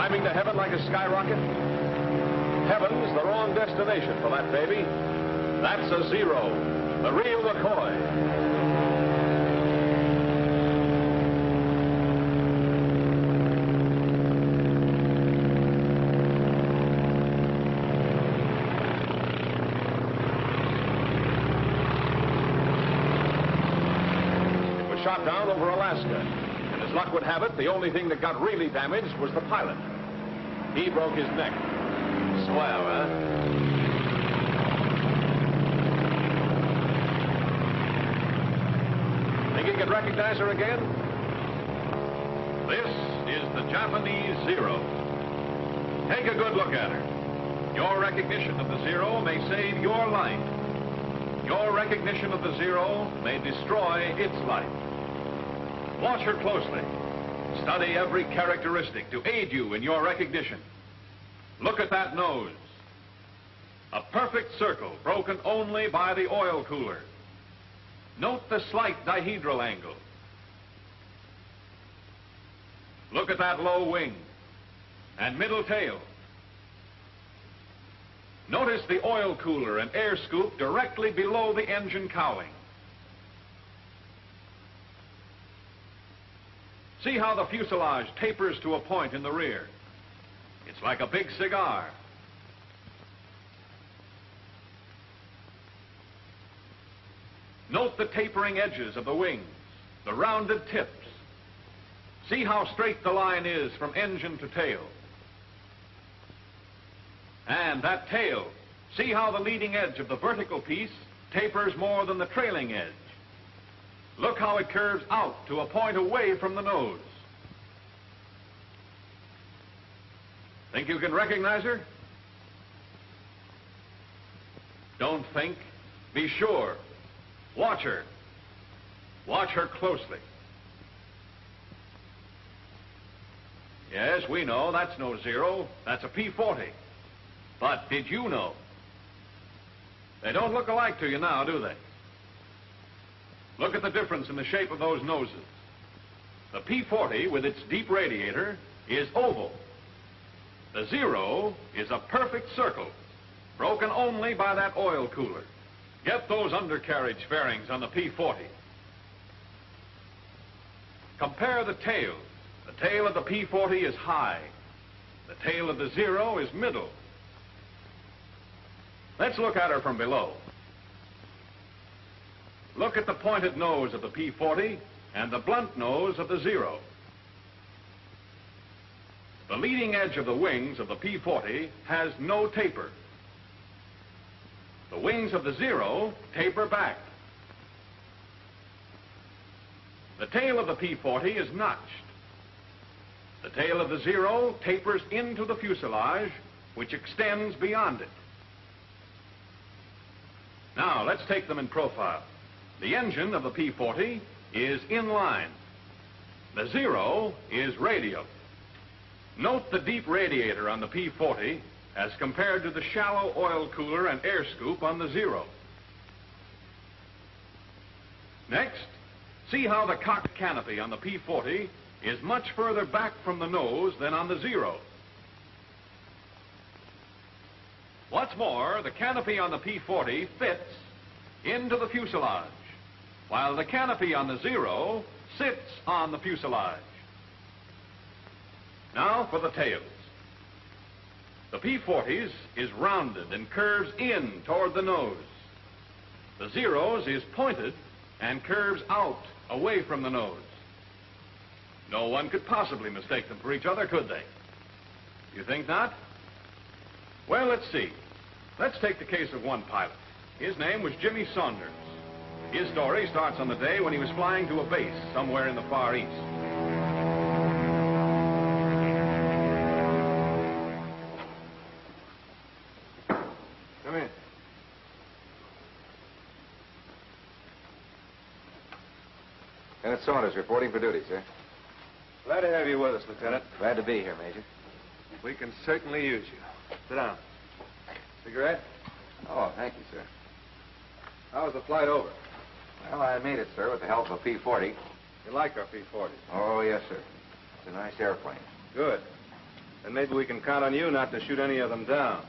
Climbing to heaven like a skyrocket? Heaven's the wrong destination for that baby. That's a Zero, the real McCoy. Shot down over Alaska. And as luck would have it, the only thing that got really damaged was the pilot. He broke his neck. Swell, huh? Think you can recognize her again? This is the Japanese Zero. Take a good look at her. Your recognition of the Zero may save your life. Your recognition of the Zero may destroy its life. Watch her closely. Study every characteristic to aid you in your recognition. Look at that nose. A perfect circle broken only by the oil cooler. Note the slight dihedral angle. Look at that low wing and middle tail. Notice the oil cooler and air scoop directly below the engine cowling. See how the fuselage tapers to a point in the rear. It's like a big cigar. Note the tapering edges of the wings, the rounded tips. See how straight the line is from engine to tail. And that tail, see how the leading edge of the vertical piece tapers more than the trailing edge. Look how it curves out to a point away from the nose. Think you can recognize her? Don't think. Be sure. Watch her. Watch her closely. Yes, we know that's no Zero. That's a P-40. But did you know? They don't look alike to you now, do they? Look at the difference in the shape of those noses. The P-40, with its deep radiator, is oval. The Zero is a perfect circle, broken only by that oil cooler. Get those undercarriage fairings on the P-40. Compare the tail. The tail of the P-40 is high. The tail of the Zero is middle. Let's look at her from below. Look at the pointed nose of the P-40 and the blunt nose of the Zero. The leading edge of the wings of the P-40 has no taper. The wings of the Zero taper back. The tail of the P-40 is notched. The tail of the Zero tapers into the fuselage, which extends beyond it. Now, let's take them in profile. The engine of the P-40 is in line. The Zero is radial. Note the deep radiator on the P-40 as compared to the shallow oil cooler and air scoop on the Zero. Next, see how the cockpit canopy on the P-40 is much further back from the nose than on the Zero. What's more, the canopy on the P-40 fits into the fuselage, while the canopy on the Zero sits on the fuselage. Now for the tails. The P-40's is rounded and curves in toward the nose. The Zero's is pointed and curves out away from the nose. No one could possibly mistake them for each other, could they? You think not? Well, let's see. Let's take the case of one pilot. His name was Jimmy Saunders. His story starts on the day when he was flying to a base somewhere in the Far East. Come in. Lieutenant Saunders reporting for duty, sir. Glad to have you with us, Lieutenant. Glad to be here, Major. We can certainly use you. Sit down. Cigarette? Oh, thank you, sir. How was the flight over? Well, I made it, sir, with the help of a P-40. You like our P-40? Oh, yes, sir. It's a nice airplane. Good. Then maybe we can count on you not to shoot any of them down.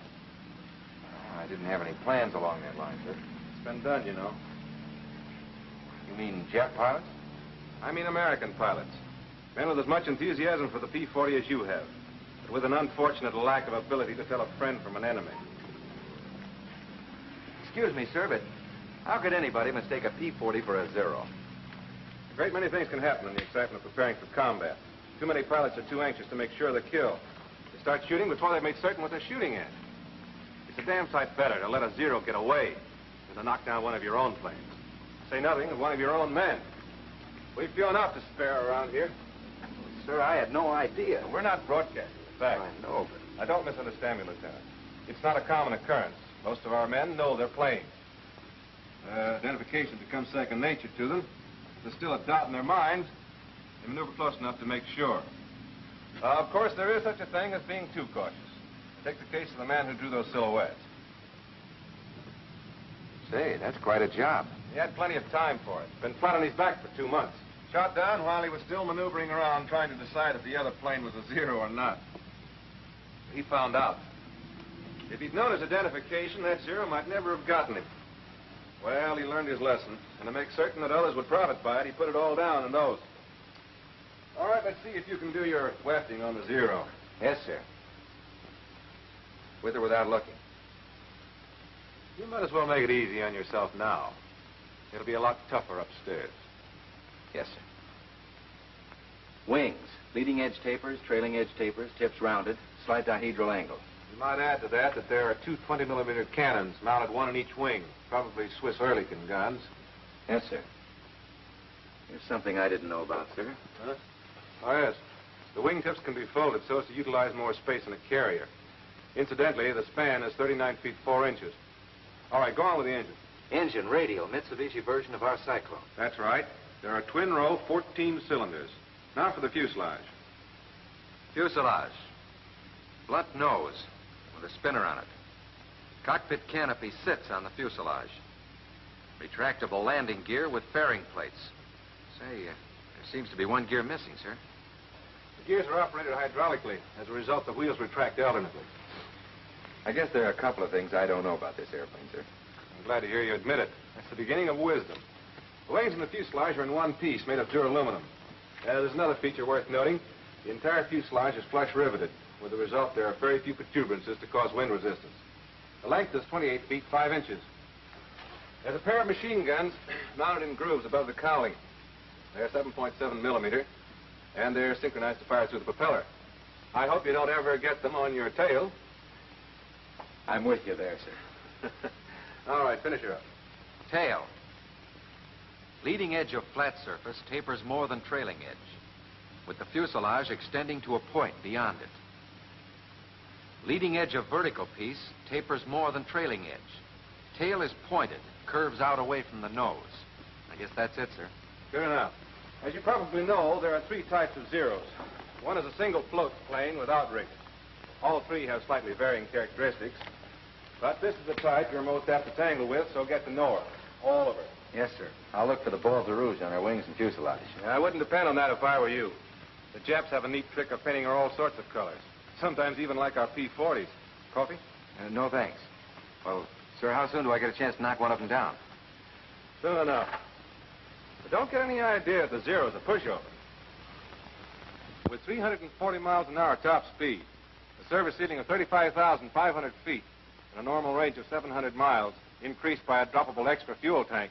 I didn't have any plans along that line, sir. It's been done, you know. You mean jet pilots? I mean American pilots. Men with as much enthusiasm for the P-40 as you have, but with an unfortunate lack of ability to tell a friend from an enemy. Excuse me, sir, but how could anybody mistake a P-40 for a Zero? A great many things can happen in the excitement of preparing for combat. Too many pilots are too anxious to make sure of the kill. They start shooting before they've made certain what they're shooting at. It's a damn sight better to let a Zero get away than to knock down one of your own planes. Say nothing of one of your own men. We've few enough to spare around here. Sir, I had no idea. We're not broadcasting the fact. I know, but... Now, don't misunderstand me, Lieutenant. It's not a common occurrence. Most of our men know their planes. Identification becomes second nature to them. If there's still a doubt in their minds, they maneuver close enough to make sure. Of course, there is such a thing as being too cautious. Take the case of the man who drew those silhouettes. Say, that's quite a job. He had plenty of time for it. Been flat on his back for 2 months. Shot down while he was still maneuvering around trying to decide if the other plane was a Zero or not. He found out. If he'd known his identification, that Zero might never have gotten him. Well, he learned his lesson, and to make certain that others would profit by it, he put it all down in those. All right, let's see if you can do your wafting on the Zero. Yes, sir. With or without looking? You might as well make it easy on yourself now. It'll be a lot tougher upstairs. Yes, sir. Wings. Leading edge tapers, trailing edge tapers, tips rounded, slight dihedral angle. You might add to that there are two 20-millimeter cannons mounted one in each wing, probably Swiss Oerlikon guns. Yes, sir. Here's something I didn't know about, sir. Huh? Oh, yes. The wingtips can be folded so as to utilize more space in a carrier. Incidentally, the span is 39 feet 4 inches. All right, go on with the engine. Engine, radial, Mitsubishi version of our Cyclone. That's right. There are twin-row 14 cylinders. Now for the fuselage. Fuselage. Blunt nose with a spinner on it. Cockpit canopy sits on the fuselage. Retractable landing gear with fairing plates. Say, there seems to be one gear missing, sir. The gears are operated hydraulically. As a result, the wheels retract alternately. I guess there are a couple of things I don't know about this airplane, sir. I'm glad to hear you admit it. That's the beginning of wisdom. The wings and the fuselage are in one piece, made of duraluminum. There's another feature worth noting. The entire fuselage is flush riveted. With the result, there are very few protuberances to cause wind resistance. The length is 28 feet 5 inches. There's a pair of machine guns mounted in grooves above the cowling. They're 7.7 millimeter, and they're synchronized to fire through the propeller. I hope you don't ever get them on your tail. I'm with you there, sir. All right, finish her up. Tail. Leading edge of flat surface tapers more than trailing edge, with the fuselage extending to a point beyond it. Leading edge of vertical piece tapers more than trailing edge. Tail is pointed, curves out away from the nose. I guess that's it, sir. Good enough. As you probably know, there are 3 types of Zeros. One is a single float plane without rigging. All 3 have slightly varying characteristics. But this is the type you're most apt to tangle with, so get to know her. All of her. Yes, sir. I'll look for the balls of rouge on her wings and fuselage. Yeah, I wouldn't depend on that if I were you. The Japs have a neat trick of painting her all sorts of colors. Sometimes even like our P-40s. Coffee? No, thanks. Well, sir, how soon do I get a chance to knock one of them down? Soon enough. But don't get any idea that the Zero's a pushover. With 340 miles an hour top speed, a service ceiling of 35,500 feet, and a normal range of 700 miles, increased by a droppable extra fuel tank,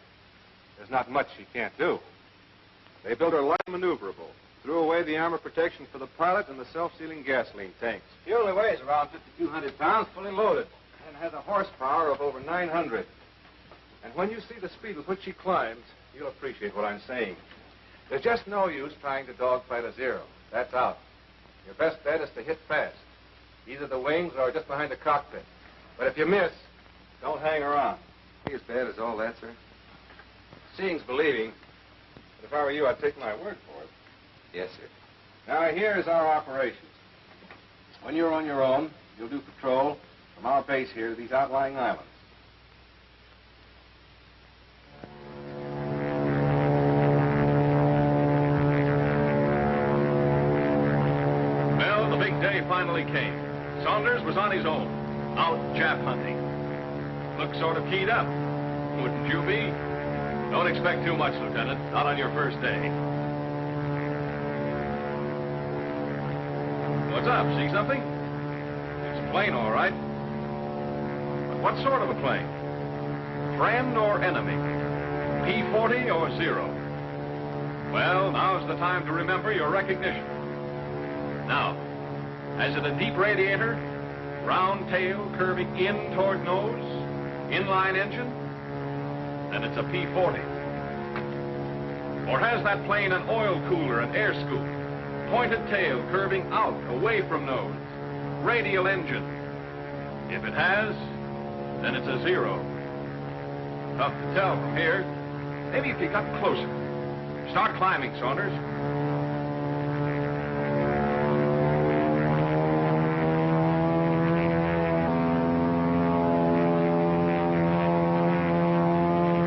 there's not much she can't do. They built her light and maneuverable, threw away the armor protection for the pilot and the self-sealing gasoline tanks. She only weighs around 5,200 pounds, fully loaded, and has a horsepower of over 900. And when you see the speed with which she climbs, you'll appreciate what I'm saying. There's just no use trying to dogfight a Zero. That's out. Your best bet is to hit fast, either the wings or just behind the cockpit. But if you miss, don't hang around. Be as bad as all that, sir? Seeing's believing. But if I were you, I'd take my word for it. Yes, sir. Now, here's our operations. When you're on your own, you'll do patrol from our base here to these outlying islands. Bell Well, the big day finally came. Saunders was on his own, out Jap hunting. Looked sort of keyed up. Wouldn't you be? Don't expect too much, Lieutenant. Not on your first day. What's up? See something? It's a plane, all right. But what sort of a plane? Friend or enemy? P-40 or Zero? Well, now's the time to remember your recognition. Now, has it a deep radiator? Round tail curving in toward nose? Inline engine? Then it's a P-40. Or has that plane an oil cooler and air scoop? Pointed tail curving out, away from nose? Radial engine? If it has, then it's a Zero. Tough to tell from here. Maybe if you got closer. Start climbing, Saunders.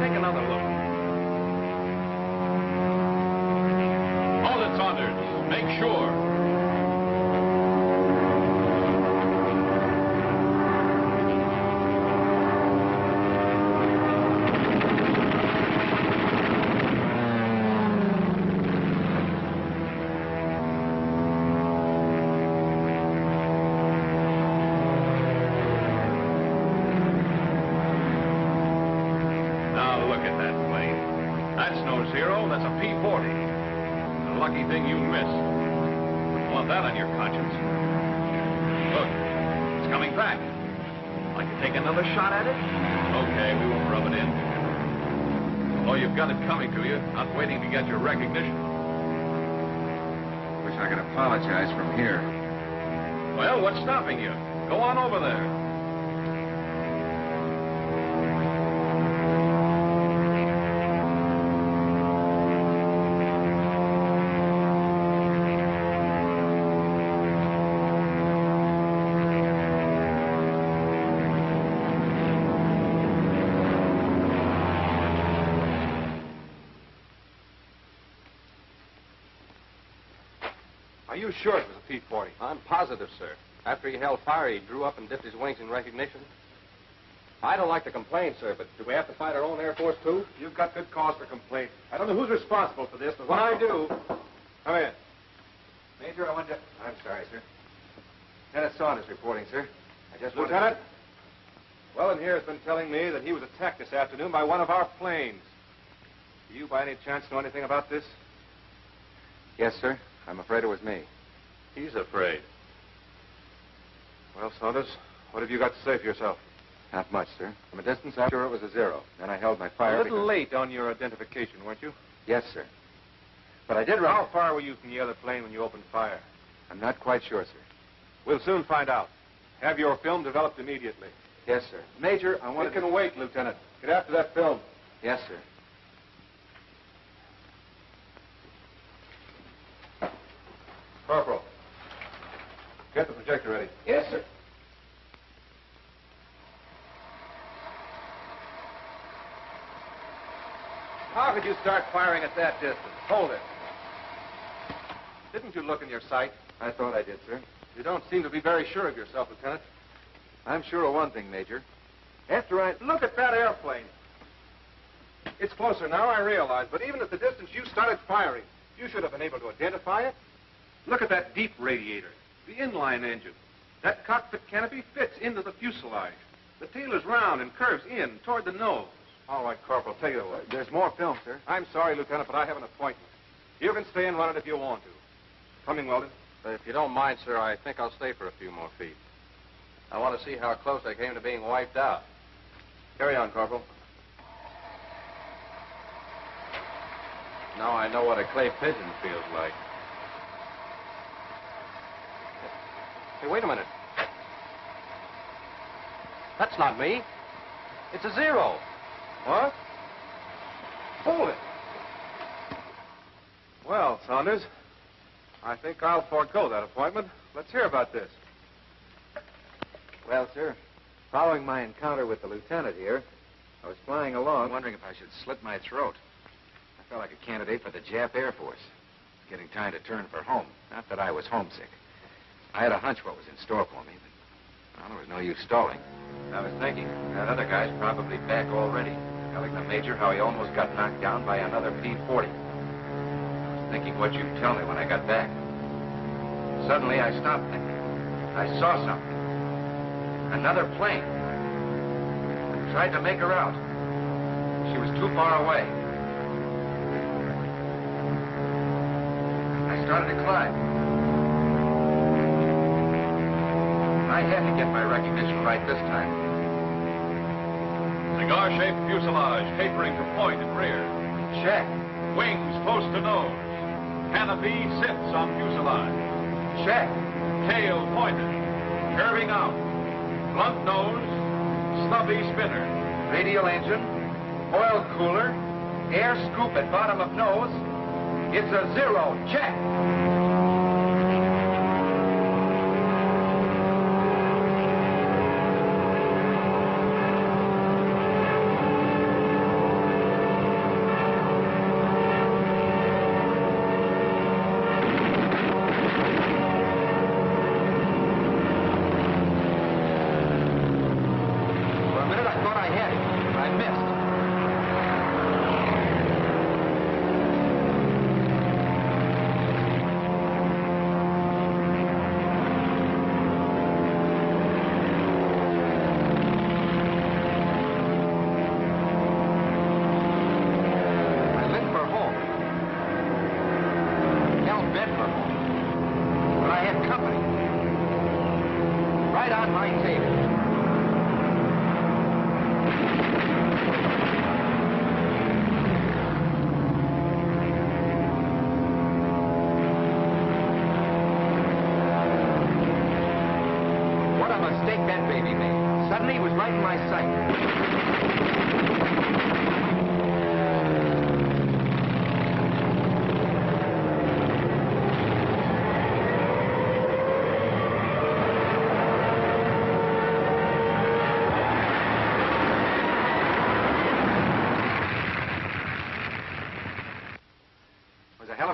Take another look. Hold it, Saunders. Make sure. Not waiting to get your recognition. Wish I could apologize from here. Well, what's stopping you? Go on over there. Are you sure it was a P-40? I'm positive, sir. After he held fire, he drew up and dipped his wings in recognition. I don't like to complain, sir, but do we have to fight our own Air Force, too? You've got good cause for complaint. I don't know who's responsible for this, but when I do... Come in. Major, I want to... I'm sorry, sir. Lieutenant Saunders reporting, sir. I just wanted Lieutenant? Wellen here has been telling me that he was attacked this afternoon by one of our planes. Do you, by any chance, know anything about this? Yes, sir. I'm afraid it was me. He's afraid. Well, Saunders, what have you got to say for yourself? Not much, sir. From a distance, I'm sure it was a Zero. Then I held my fire. A little late on your identification, weren't you? Yes, sir. But I did run... How far were you from the other plane when you opened fire? I'm not quite sure, sir. We'll soon find out. Have your film developed immediately. Yes, sir. Major, I want It can wait, Lieutenant. Get after that film. Yes, sir. Corporal, get the projector ready. Yes, sir. How could you start firing at that distance? Hold it. Didn't you look in your sight? I thought I did, sir. You don't seem to be very sure of yourself, Lieutenant. I'm sure of one thing, Major. Look at that airplane. It's closer now, I realize, but even at the distance you started firing, you should have been able to identify it. Look at that deep radiator, the inline engine. That cockpit canopy fits into the fuselage. The tail is round and curves in toward the nose. All right, Corporal, take it away. There's more film, sir. I'm sorry, Lieutenant, but I have an appointment. You can stay and run it if you want to. Coming, Weldon. If you don't mind, sir, I think I'll stay for a few more feet. I want to see how close I came to being wiped out. Carry on, Corporal. Now I know what a clay pigeon feels like. Hey, wait a minute. That's not me. It's a Zero. What? Hold it. Well, Saunders, I think I'll forego that appointment. Let's hear about this. Well, sir, following my encounter with the lieutenant here, I was flying along... I'm wondering if I should slit my throat. I felt like a candidate for the Jap Air Force. It's getting time to turn for home. Not that I was homesick. I had a hunch what was in store for me, but well, there was no use stalling. I was thinking, that other guy's probably back already, telling the Major how he almost got knocked down by another P-40. I was thinking what you'd tell me when I got back. Suddenly, I stopped thinking. I saw something. Another plane. I tried to make her out. She was too far away. I started to climb. I had to get my recognition right this time. Cigar-shaped fuselage tapering to point and rear. Check. Wings close to nose. Canopy sits on fuselage. Check. Tail pointed. Curving out. Blunt nose. Stubby spinner. Radial engine. Oil cooler. Air scoop at bottom of nose. It's a 0. Check.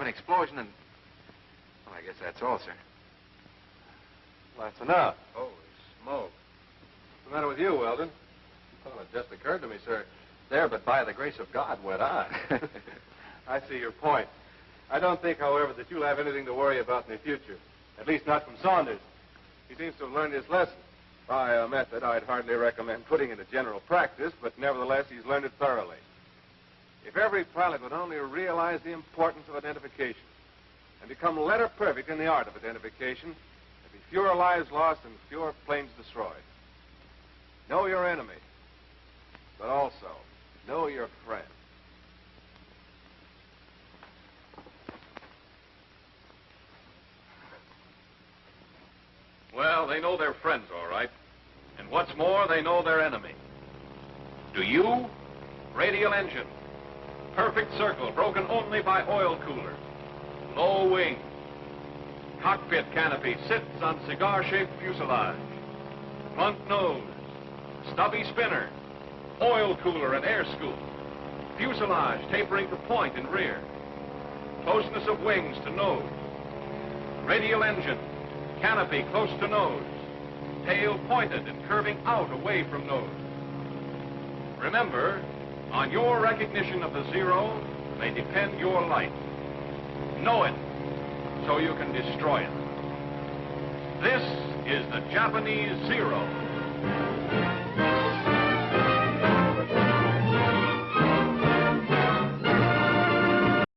Explosion and... Well, I guess that's all, sir. Well, that's enough. Holy smoke. What's the matter with you, Weldon? Well, it just occurred to me, sir. There, but by the grace of God, went I. I see your point. I don't think, however, that you'll have anything to worry about in the future. At least not from Saunders. He seems to have learned his lesson. By a method I'd hardly recommend putting into general practice, but nevertheless, he's learned it thoroughly. If every pilot would only realize the importance of identification and become letter perfect in the art of identification, there'd be fewer lives lost and fewer planes destroyed. Know your enemy, but also know your friend. Well, they know their friends, all right. And what's more, they know their enemy. Do you? Radial engine. Perfect circle, broken only by oil cooler. Low wings. Cockpit canopy sits on cigar-shaped fuselage. Blunt nose. Stubby spinner. Oil cooler and air scoop. Fuselage tapering to point and rear. Closeness of wings to nose. Radial engine. Canopy close to nose. Tail pointed and curving out away from nose. Remember, on your recognition of the 0 may depend your life. Know it so you can destroy it. This is the Japanese 0.